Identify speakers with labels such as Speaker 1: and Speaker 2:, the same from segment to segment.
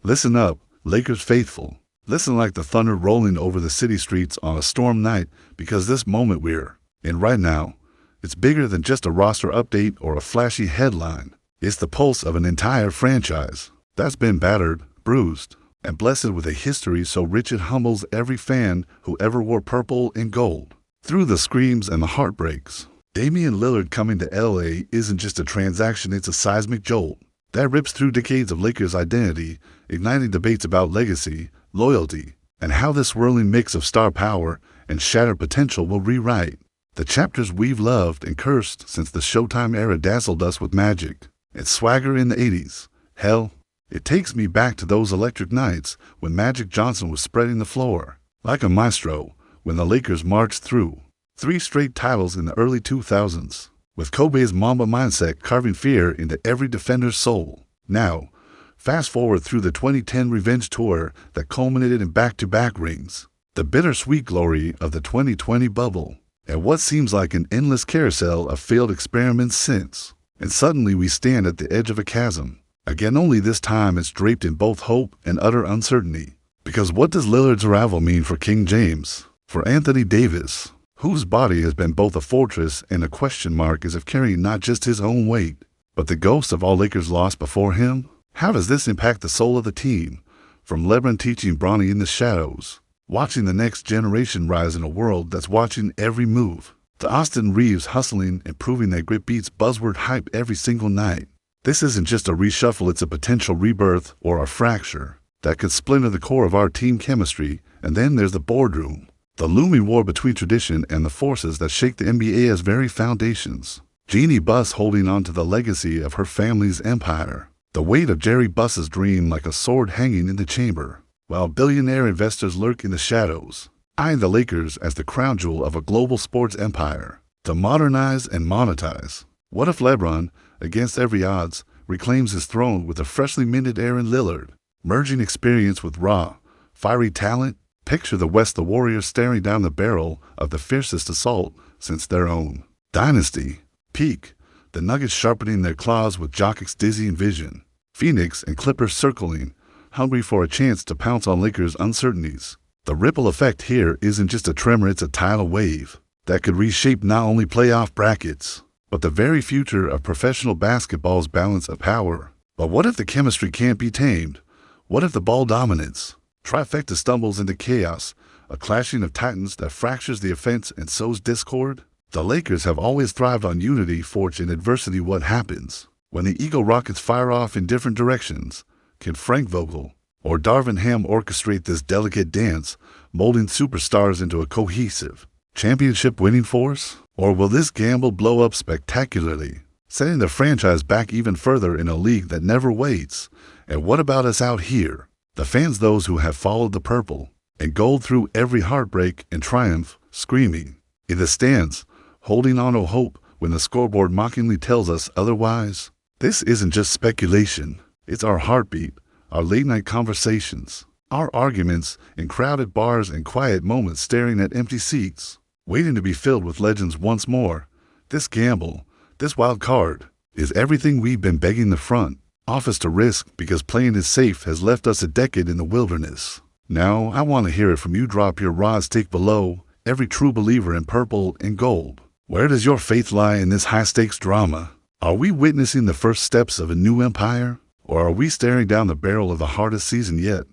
Speaker 1: Listen up, Lakers faithful. Listen like the thunder rolling over the city streets on a storm night, because this moment we're in right now, it's bigger than just a roster update or a flashy headline. It's the pulse of an entire franchise that's been battered, bruised, and blessed with a history so rich it humbles every fan who ever wore purple and gold. Through the screams and the heartbreaks, Damian Lillard coming to LA isn't just a transaction, it's a seismic jolt that rips through decades of Lakers identity, igniting debates about legacy, loyalty, and how this swirling mix of star power and shattered potential will rewrite the chapters we've loved and cursed since the Showtime era dazzled us with magic and swagger in the 80s. Hell, it takes me back to those electric nights when Magic Johnson was spreading the floor like a maestro when the Lakers marched through 3 straight titles in the early 2000s, with Kobe's Mamba mindset carving fear into every defender's soul. Now, fast forward through the 2010 revenge tour that culminated in back-to-back rings, the bittersweet glory of the 2020 bubble, and what seems like an endless carousel of failed experiments since. And suddenly we stand at the edge of a chasm. Again, only this time it's draped in both hope and utter uncertainty. Because what does Lillard's arrival mean for King James? For Anthony Davis, whose body has been both a fortress and a question mark as if carrying not just his own weight, but the ghost of all Lakers lost before him? How does this impact the soul of the team? From LeBron teaching Bronny in the shadows, watching the next generation rise in a world that's watching every move, to Austin Reeves hustling and proving that grit beats buzzword hype every single night. This isn't just a reshuffle, it's a potential rebirth or a fracture that could splinter the core of our team chemistry. And then there's the boardroom, the looming war between tradition and the forces that shake the NBA's very foundations. Jeannie Buss holding on to the legacy of her family's empire, the weight of Jerry Buss's dream like a sword hanging in the chamber, while billionaire investors lurk in the shadows, eyeing the Lakers as the crown jewel of a global sports empire to modernize and monetize. What if LeBron, against every odds, reclaims his throne with a freshly minted Aaron Lillard, merging experience with raw, fiery talent? Picture the West, the Warriors staring down the barrel of the fiercest assault since their own dynasty. Peak, the Nuggets sharpening their claws with Jokic's dizzying vision. Phoenix and Clippers circling, hungry for a chance to pounce on Lakers' uncertainties. The ripple effect here isn't just a tremor, it's a tidal wave that could reshape not only playoff brackets, but the very future of professional basketball's balance of power. But what if the chemistry can't be tamed? What if the ball dominance trifecta stumbles into chaos, a clashing of titans that fractures the offense and sows discord? The Lakers have always thrived on unity forged in adversity. What happens when the ego rockets fire off in different directions? Can Frank Vogel or Darvin Ham orchestrate this delicate dance, molding superstars into a cohesive, championship-winning force? Or will this gamble blow up spectacularly, setting the franchise back even further in a league that never waits? And what about us out here, the fans, those who have followed the purple and gold through every heartbreak and triumph, screaming in the stands, holding on to hope when the scoreboard mockingly tells us otherwise? This isn't just speculation, it's our heartbeat, our late-night conversations, our arguments in crowded bars and quiet moments staring at empty seats, waiting to be filled with legends once more. This gamble, this wild card, is everything we've been begging the front office to risk, because playing it safe has left us a decade in the wilderness. Now, I want to hear it from you. Drop your raw take below. Every true believer in purple and gold, where does your faith lie in this high-stakes drama? Are we witnessing the first steps of a new empire? Or are we staring down the barrel of the hardest season yet?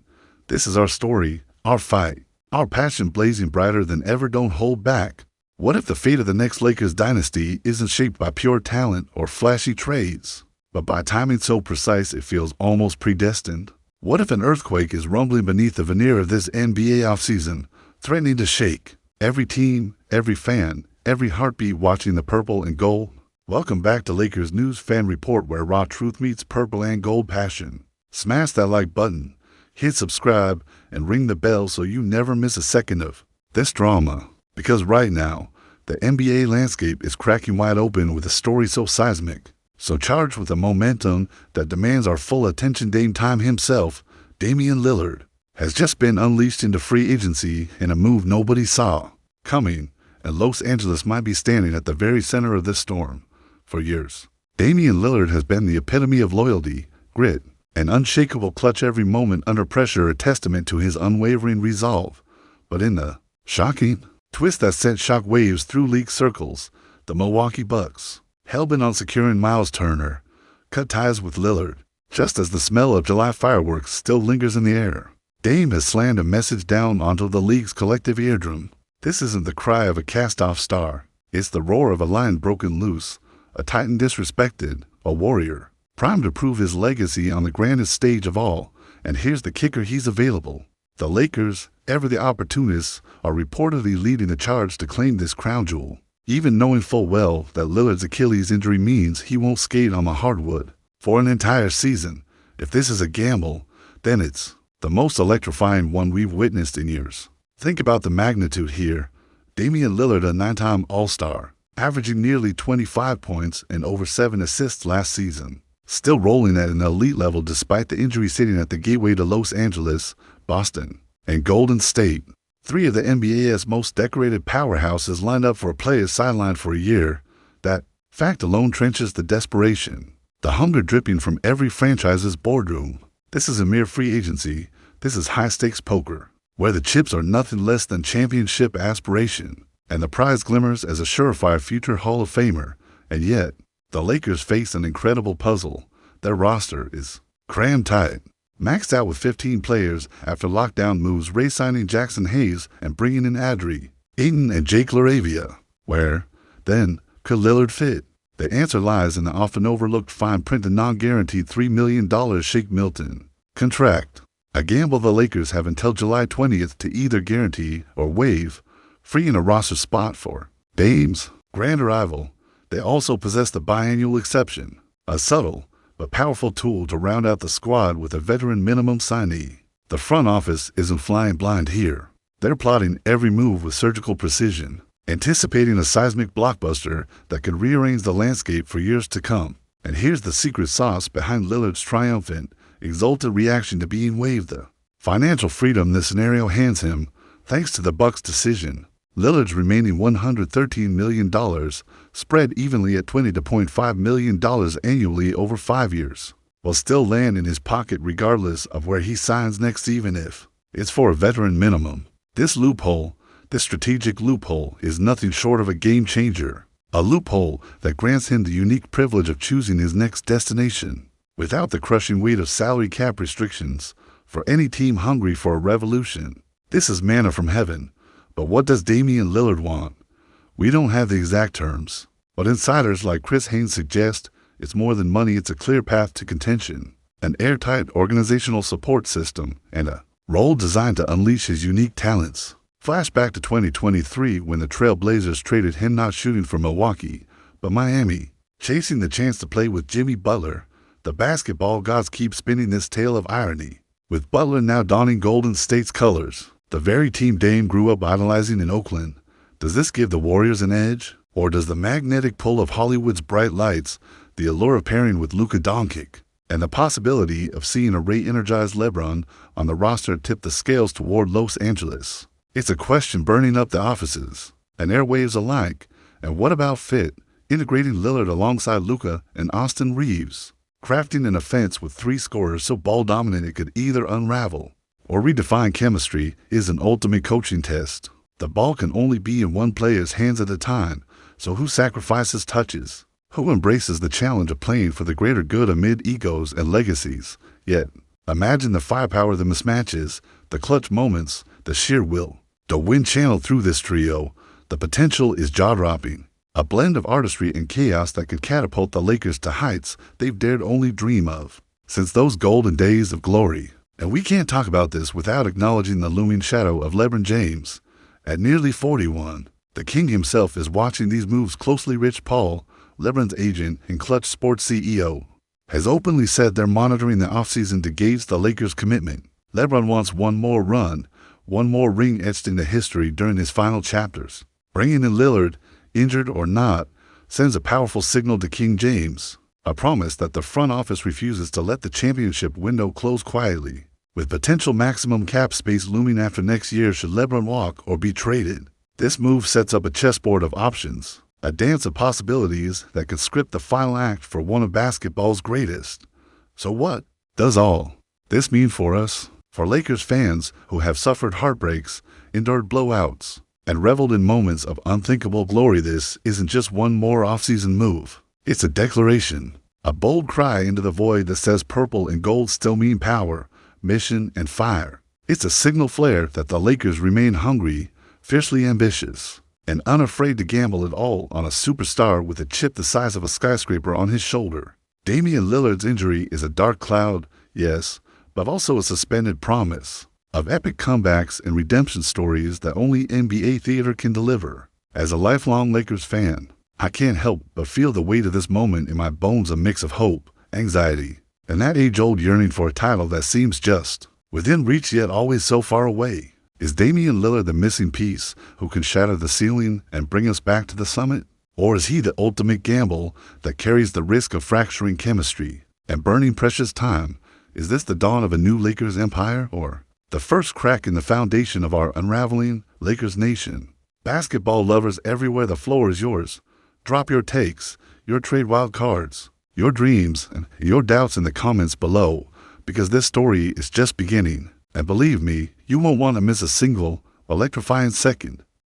Speaker 1: This is our story, our fight, our passion blazing brighter than ever. Don't hold back. What if the fate of the next Lakers dynasty isn't shaped by pure talent or flashy trades, but by timing so precise it feels almost predestined? What if an earthquake is rumbling beneath the veneer of this NBA offseason, threatening to shake every team, every fan, every heartbeat watching the purple and gold? Welcome back to Lakers News Fan Report, where raw truth meets purple and gold passion. Smash that like button, hit subscribe, and ring the bell so you never miss a second of this drama. Because right now, the NBA landscape is cracking wide open with a story so seismic, so charged with a momentum that demands our full attention. Dame Time himself, Damian Lillard, has just been unleashed into free agency in a move nobody saw coming, and Los Angeles might be standing at the very center of this storm. For years, Damian Lillard has been the epitome of loyalty, grit, An unshakable clutch every moment under pressure, a testament to his unwavering resolve. But in the shocking twist that sent shock waves through league circles, the Milwaukee Bucks, hell-bent on securing Miles Turner, cut ties with Lillard, just as the smell of July fireworks still lingers in the air. Dame has slammed a message down onto the league's collective eardrum. This isn't the cry of a cast-off star. It's the roar of a lion broken loose, a titan disrespected, a warrior, primed to prove his legacy on the grandest stage of all. And here's the kicker: he's available. The Lakers, ever the opportunists, are reportedly leading the charge to claim this crown jewel, even knowing full well that Lillard's Achilles injury means he won't skate on the hardwood for an entire season. If this is a gamble, then it's the most electrifying one we've witnessed in years. Think about the magnitude here. Damian Lillard, a 9-time All-Star, averaging nearly 25 points and over 7 assists last season, still rolling at an elite level despite the injury sitting at the gateway to Los Angeles, Boston, and Golden State. 3 of the NBA's most decorated powerhouses lined up for a player's sideline for a year. That fact alone trenches the desperation, the hunger dripping from every franchise's boardroom. This isn't mere free agency. This is high-stakes poker, where the chips are nothing less than championship aspiration, and the prize glimmers as a surefire future Hall of Famer. And yet, the Lakers face an incredible puzzle. Their roster is crammed tight, maxed out with 15 players after lockdown moves, re-signing Jackson Hayes and bringing in Adri, Ayton, and Jake LaRavia. Where, then, could Lillard fit? The answer lies in the often overlooked fine print, the non-guaranteed $3 million Shake Milton contract, a gamble the Lakers have until July 20th to either guarantee or waive, freeing a roster spot for Dame's grand arrival. They also possess the biannual exception, a subtle but powerful tool to round out the squad with a veteran minimum signee. The front office isn't flying blind here. They're plotting every move with surgical precision, anticipating a seismic blockbuster that could rearrange the landscape for years to come. And here's the secret sauce behind Lillard's triumphant, exultant reaction to being waived: the financial freedom this scenario hands him, thanks to the Bucks' decision. Lillard's remaining $113 million, spread evenly at $20.5 million annually over 5 years, will still land in his pocket regardless of where he signs next, even if it's for a veteran minimum. This strategic loophole, is nothing short of a game changer. A loophole that grants him the unique privilege of choosing his next destination, without the crushing weight of salary cap restrictions, for any team hungry for a revolution. This is manna from heaven. But what does Damian Lillard want? We don't have the exact terms, but insiders like Chris Haynes suggest it's more than money. It's a clear path to contention, an airtight organizational support system, and a role designed to unleash his unique talents. Flashback to 2023 when the Trail Blazers traded him, not shooting for Milwaukee, but Miami, chasing the chance to play with Jimmy Butler. The basketball gods keep spinning this tale of irony, with Butler now donning Golden State's colors, the very team Dame grew up idolizing in Oakland. Does this give the Warriors an edge? Or does the magnetic pull of Hollywood's bright lights, the allure of pairing with Luka Doncic, and the possibility of seeing a re-energized LeBron on the roster tip the scales toward Los Angeles? It's a question burning up the offices and airwaves alike. And what about fit? Integrating Lillard alongside Luka and Austin Reeves, crafting an offense with 3 scorers so ball-dominant it could either unravel or redefine chemistry, is an ultimate coaching test. The ball can only be in one player's hands at a time, so who sacrifices touches? Who embraces the challenge of playing for the greater good amid egos and legacies? Yet, imagine the firepower, the mismatches, the clutch moments, the sheer will to win channeled through this trio. The potential is jaw-dropping, a blend of artistry and chaos that could catapult the Lakers to heights they've dared only dream of since those golden days of glory. And we can't talk about this without acknowledging the looming shadow of LeBron James. At nearly 41, the king himself is watching these moves closely. Rich Paul, LeBron's agent and Clutch Sports CEO, has openly said they're monitoring the offseason to gauge the Lakers' commitment. LeBron wants one more run, one more ring etched into history during his final chapters. Bringing in Lillard, injured or not, sends a powerful signal to King James, a promise that the front office refuses to let the championship window close quietly, with potential maximum cap space looming after next year should LeBron walk or be traded. This move sets up a chessboard of options, a dance of possibilities that could script the final act for one of basketball's greatest. So what? Does all this mean for us? For Lakers fans who have suffered heartbreaks, endured blowouts, and reveled in moments of unthinkable glory, this isn't just one more offseason move. It's a declaration, a bold cry into the void that says purple and gold still mean power, mission, and fire. It's a signal flare that the Lakers remain hungry, fiercely ambitious, and unafraid to gamble it all on a superstar with a chip the size of a skyscraper on his shoulder. Damian Lillard's injury is a dark cloud, yes, but also a suspended promise of epic comebacks and redemption stories that only NBA theater can deliver. As a lifelong Lakers fan, I can't help but feel the weight of this moment in my bones, a mix of hope, anxiety, and that age-old yearning for a title that seems just within reach yet always so far away. Is Damian Lillard the missing piece who can shatter the ceiling and bring us back to the summit? Or is he the ultimate gamble that carries the risk of fracturing chemistry and burning precious time? Is this the dawn of a new Lakers empire, or the first crack in the foundation of our unraveling Lakers nation? Basketball lovers everywhere, the floor is yours. Drop your takes, your trade wild cards, your dreams, and your doubts in the comments below, because this story is just beginning. And believe me, you won't want to miss a single electrifying second.